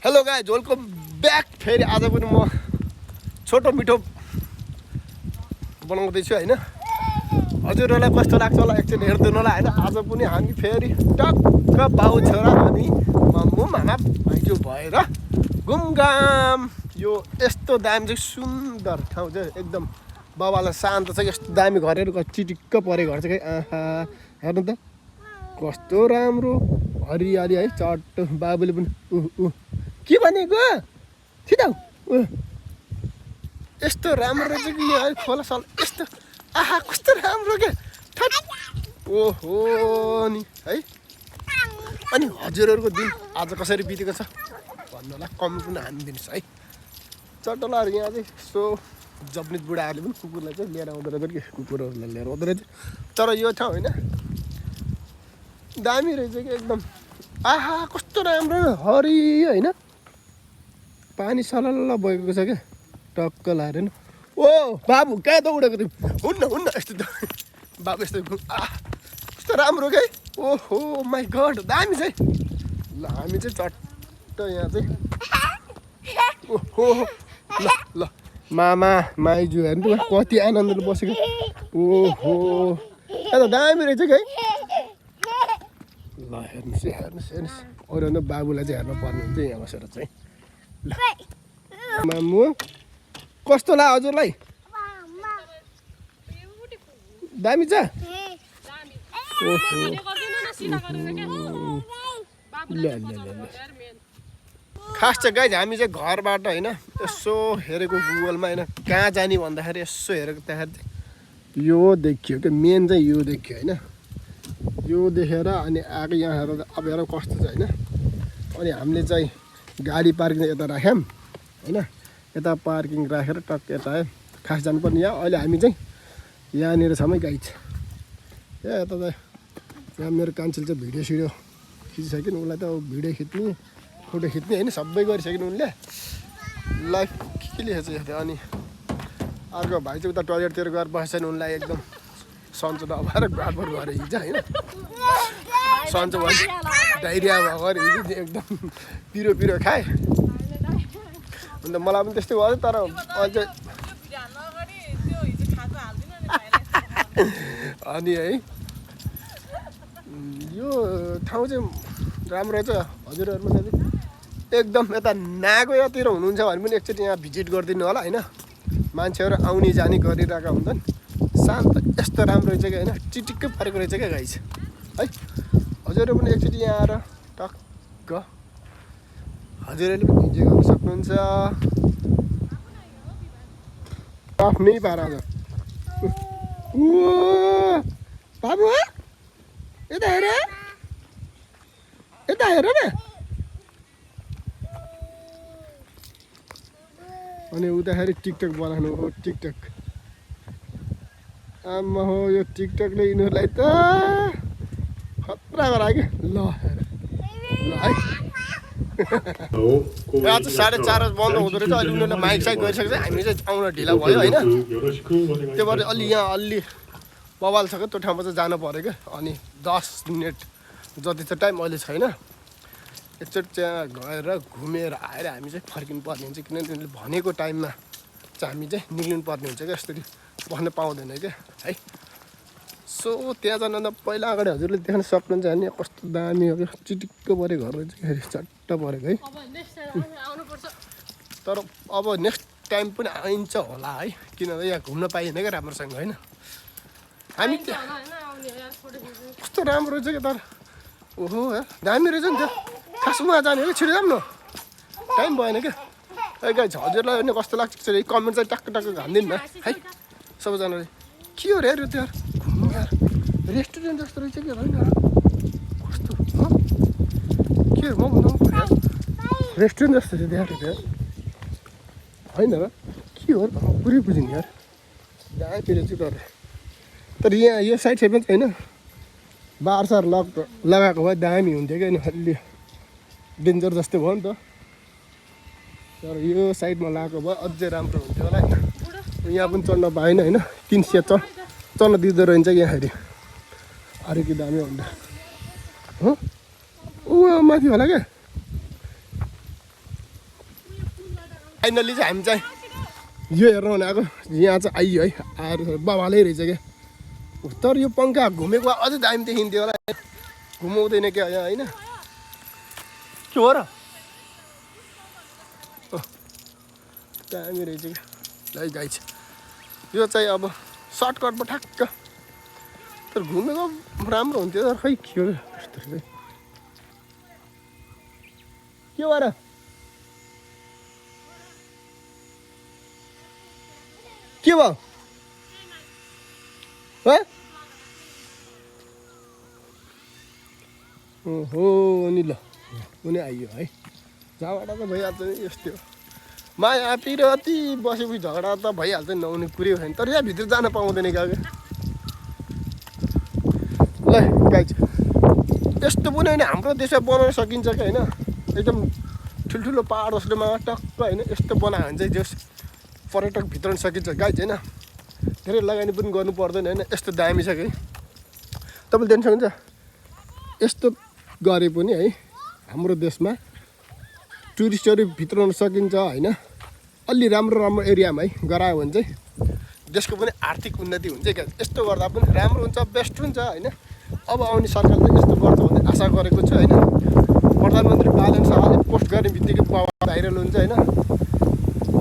Hello guys, welcome back. फेरि आज पनि म छोटो मिठो बनाउँदैछु होइन। हजुरहरूलाई कस्तो लाग्छ होला एकचोटि हेरिदिनु होला होइन। आज पनि हामी फेरि टक्क बाउ छोरा अनि मम्मु मामा भाइजू भएर घुमघाम। यो यस्तो दामी चाहिँ सुन्दर ठाउँ चाहिँ एकदम बाबालाई शान्त छ। यस्तो दामी घरहरू चिटिक्क परे घर चाहिँ आहा हेर्नु त कस्तो राम्रो हरियाली है। चट्ट बाबुले पनि के भनेको छिटो यस्तो राम्रो रहेछ कि यो है। खोला सल यस्तो आहा कस्तो राम्रो क्या ओहो नि है। अनि हजुरहरूको दिन आज कसरी बितेको छ भन्नुलाई कमेन्ट पनि हानिदिनुहोस् है। चट्टलाहरू यहाँ चाहिँ यसो जपनिज बुढाहरूले पनि कुकुरलाई चाहिँ लिएर आउँदो रहेछ कि कुकुरहरूलाई लिएर आउँदो रहेछ। तर यो ठाउँ होइन दामी रहेछ कि एकदम आहा कस्तो राम्रो हरि होइन। पानी सलल्ल बगेको छ क्या टक्क लाएर नि। ओ बाबु कहाँ दौडेको तिमी हुन्न हुन्न यस्तो बाबु यस्तो कस्तो राम्रो क्या ओहो माई गड दामी चाहिँ। ल हामी चाहिँ चट्ट यहाँ चाहिँ ओहो ल ल मामा माइजू हेर्नु त कति आनन्दले बसेको ओहो त दामी रहेछ कि है। ल हेर्नुहोस् हेर्नुहोस् अरू बाबुलाई चाहिँ हेर्नु पर्ने हुन्छ यहाँ बसेर चाहिँ। ल मामु कस्तो लाग्यो हजुरलाई दामी छ ओहो ल ल ल खास चाहिँ गाइज हामी चाहिँ घरबाट होइन यसो हेरेको गुगलमा होइन कहाँ जाने भन्दाखेरि यसो हेरेको त्यहाँ यो देखियो क्या मेन चाहिँ यो देखियो होइन। यो देखेर अनि आएको यहाँ हेरेर अब हेर कस्तो छ होइन। अनि हामीले चाहिँ गाडी पार्किङ यता राख्यौँ होइन। यता पार्किङ राखेर टक्क यता आयो खास जानुपर्ने यहाँ। अहिले हामी चाहिँ यहाँनिर छौँ है गाइज। ए यता त यहाँ मेरो कान्छेले चाहिँ भिडियो सिडियो खिचिसक्यो नि। उसलाई त भिडियो खिच्ने फोटो खिच्ने होइन सबै गरिसक्यो उनले। लाइफ के लेखेको छ यहाँ। अनि अर्को भाइ चाहिँ उता टोइलेटतिर गएर बसेछ नि उनलाई एकदम सन्चो नभएर बाटबाट गएर हिजो होइन। सन्चो भयो डाइरिया भएर हिजो एकदम पिरो पिरो खाएँ। अन्त मलाई पनि त्यस्तै भयो तर अहिले अनि है यो ठाउँ चाहिँ राम्रो रहेछ। हजुरहरूमा चाहिँ एकदम यता नागो यातिर हुनुहुन्छ भने पनि एकचोटि यहाँ भिजिट गरिदिनु होला होइन। मान्छेहरू आउने जाने गरिरहेका हुन्छन् शान्त यस्तो राम्रो रहेछ क्या होइन। चिटिक्कै परेको रहेछ क्या गाइस है। हजुरहरू पनि एकचोटि यहाँ आएर टक्क हजुरहरूले पनि इन्जोय गर्न सक्नुहुन्छ आफ्नै पारा। बाबु यता हेर यता हेर न। अनि उताखेरि टिकटक बनाउनु हो टिकटक आमा हो यो टिकटकले यिनीहरूलाई त खतरा गरायो क्या। ल हेर ल है यहाँ चाहिँ 4:30 बन्द हुँदो रहेछ। अहिले उनीहरूले माइक साइक गरिसकेको छ। हामी चाहिँ आउन ढिला भयो होइन। त्यो भएर अलि यहाँ अलि बवाल छ क्या त्यो ठाउँमा चाहिँ जानु पऱ्यो क्या। अनि 10 मिनट जति चाहिँ टाइम अहिले छैन। एकचोटि त्यहाँ गएर घुमेर आएर हामी चाहिँ फर्किनु पर्ने हुन्छ किनभने तिनीहरूले भनेको टाइममा चाहिँ हामी चाहिँ निक्लिनु पर्ने हुन्छ क्या। यसरी बस्न पाउँदैन क्या है। सो त्यहाँ जान पहिला अगाडि हजुरले देख्न सक्नुहुन्छ नि कस्तो दामी हो क्या। चिटिक्क परेको घर रहेछ फेरि चट्ट परेको है। तर अब नेक्स्ट टाइम पनि आइन्छ होला है किनभने यहाँ घुम्न पाइएन क्या राम्रोसँग होइन। हामी कस्तो राम्रो रहेछ क्या तर ओहो दामी रहेछ नि त। खासमा जाने हो कि छिटो जाऊँ न टाइम भएन क्या। है गाइस हजुरलाई पनि कस्तो लाग्छ कमेन्ट चाहिँ टक्क टक्क हानिदिनु न है सबैजनाले। के हो रे त्यो रेस्टुरेन्ट जस्तो रहेछ कि होइन कस्तो के हो म रेस्टुरेन्ट जस्तो छ त्यहाँ त्यहाँ होइन र के हो पुरै बुझिन् यार दामी रहेछ। तर यहाँ यो साइड साइडमा चाहिँ होइन बारसार लगाएको भए दामी हुन्थ्यो क्या। अलि डेन्जर जस्तै भयो नि त। तर यो साइडमा लगाएको भए अझै राम्रो हुन्थ्यो होला होइन। यहाँ पनि चढ्न पाएन होइन। 300 चढ्न दिँदो रहेछ यहाँ हेरि अरे कि दामी भन्दा। हो ऊ माथि होला क्या। फाइनल्ली चाहिँ हामी चाहिँ यो हेर्नु भने आएको यहाँ चाहिँ आइयो है आएर बाबाले रहेछ क्या तर यो पङ्खा घुमेको अझै दामी देखिन्थ्यो होला घुमाउँदैन क्या यहाँ होइन के हो र दामी रहेछ क्या है गाई यो चाहिँ अब सर्टकटमा ठ्याक्क तर घुमेको राम्रो हुन्थ्यो तर खै के हो यस्तो चाहिँ के भएर के भयो ओहो नि ल उनी आइयो है झगडा त भइहाल्छ नि यस्तै हो माया पिर अति बसेपछि झगडा त भइहाल्छ नि नहुने कुरै छैन तर यहाँ भित्र जान पाउँदैन क्या ल गाई यस्तो पनि होइन हाम्रो देशमा बनाउन सकिन्छ क्या होइन एकदम ठुल्ठुलो पाहाड जस्तोमा टक्क होइन यस्तो बनायो भने चाहिँ जस पर्यटक भित्राउन सकिन्छ गाई होइन धेरै लगानी पनि गर्नु पर्दैन होइन यस्तो दामी छ कि तपाईँले देख्न सक्नुहुन्छ यस्तो गरे पनि है हाम्रो देशमा टुरिस्टहरू भित्राउन सकिन्छ होइन अलि राम्रो राम्रो एरियामा है गरायो भने चाहिँ देशको पनि आर्थिक उन्नति हुन्छ क्या यस्तो गर्दा पनि राम्रो हुन्छ बेस्ट हुन्छ होइन अब आउने सरकारले यस्तो गर्छ भन्ने आशा गरेको छु होइन प्रधानमन्त्री बालन शाहले पोस्ट गर्ने बित्तिकै बवाल भाइरल हुन्छ होइन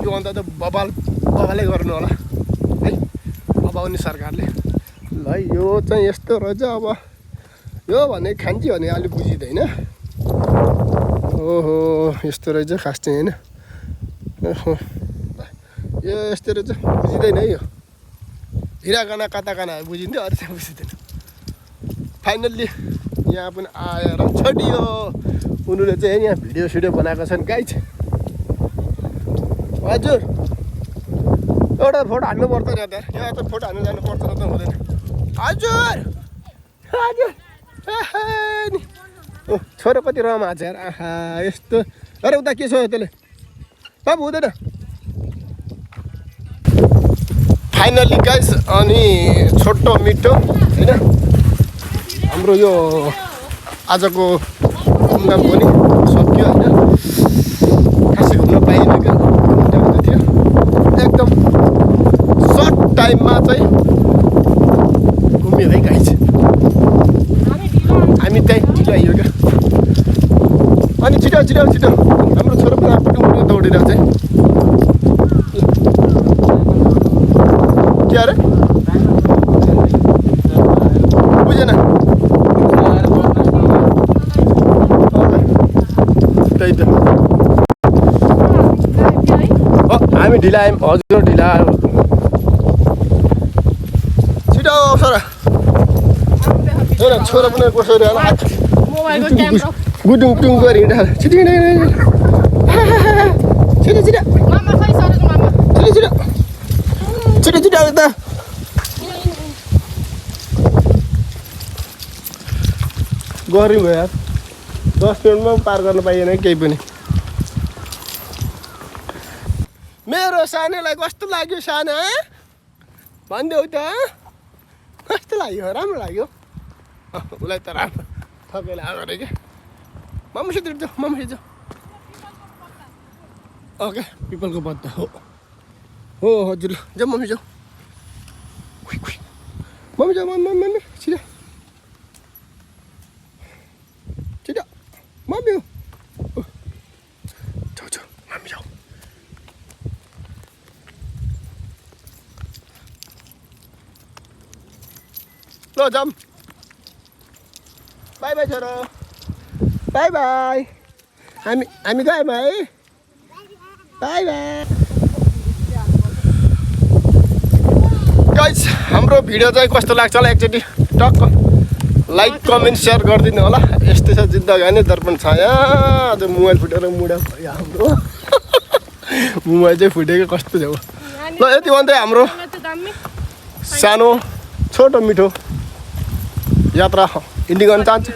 यो अन्त त बवालै गर्नु होला है अब आउने सरकारले ल यो चाहिँ यस्तो रहेछ अब यो भने खान्ची भने अलि बुझिँदैन ओहो यस्तो रहेछ खास चाहिँ होइन यो यस्तो रहेछ बुझिँदैन है यो हिराकाना कताकाना बुझिन्थ्यो अरू चाहिँ बुझिँदैन फाइनल्ली यहाँ पनि आएर छटियो उनीहरूले चाहिँ यहाँ भिडियो सिडियो बनाएका छन् गाई हजुर एउटा फोटो हान्नु पर्छ नि यहाँ त फोटो हान्नु जानुपर्छ त हुँदैन हजुर हजुर नि ओ छोरो कति रमा छ यार आहा यस्तो अरे उता के छ त्यसले अब हुँदैन फाइनल्ली गाइस अनि छोटो मिठो होइन हाम्रो यो आजको घुमघाम पनि सक्यो होइन खासै घुम्न पाइएन क्या थियो एकदम सर्ट टाइममा चाहिँ घुम्यो है गाइस हामी त्यहीँ ढिलो आइयो क्या अनि छिटो हाम्रो छोरो पनि आफ्नो दौडेर चाहिँ के अरे बुझेन त्यही त हामी ढिला आयौँ हजुर ढिला आयो छिटो छोरा छोरा पनि कसरी होला गुडुङ टुङ गरी हिँड्दा छिटो त गऱ्यौँ भयो यार 10 मिनटमा पार गर्न पाइएन केही पनि मेरो सानोलाई कस्तो लाग्यो सानो भनिदेऊ त कस्तो लाग्यो राम्रो लाग्यो उसलाई त राम्रो थकेर आएको अरे क्या मम्मीसित जाऊ मम्मीसित जाऊ ओके पिपलको पत्ता हो हजुर जाऊ मम्मी जाऊ मम्मी जाऊ मम्मी छिटो मम्मी जाऊ मम्मी जाऊ ल जाऊँ बाई बाई छोरो बाई बाई हामी गयौँ है बाई बाई गाइस हाम्रो भिडियो चाहिँ कस्तो लाग्छ होला एकचोटि टक्क लाइक कमेन्ट सेयर गरिदिनु होला यस्तै छ जिन्दगानी दर्पण छाया आज मोबाइल फुटेर मुडा भयो हाम्रो मोबाइल चाहिँ फुटेको कस्तो थियो ल यति भन्दै हाम्रो सानो छोटो मिठो यात्रा इन्डिङ गर्न चाहन्छु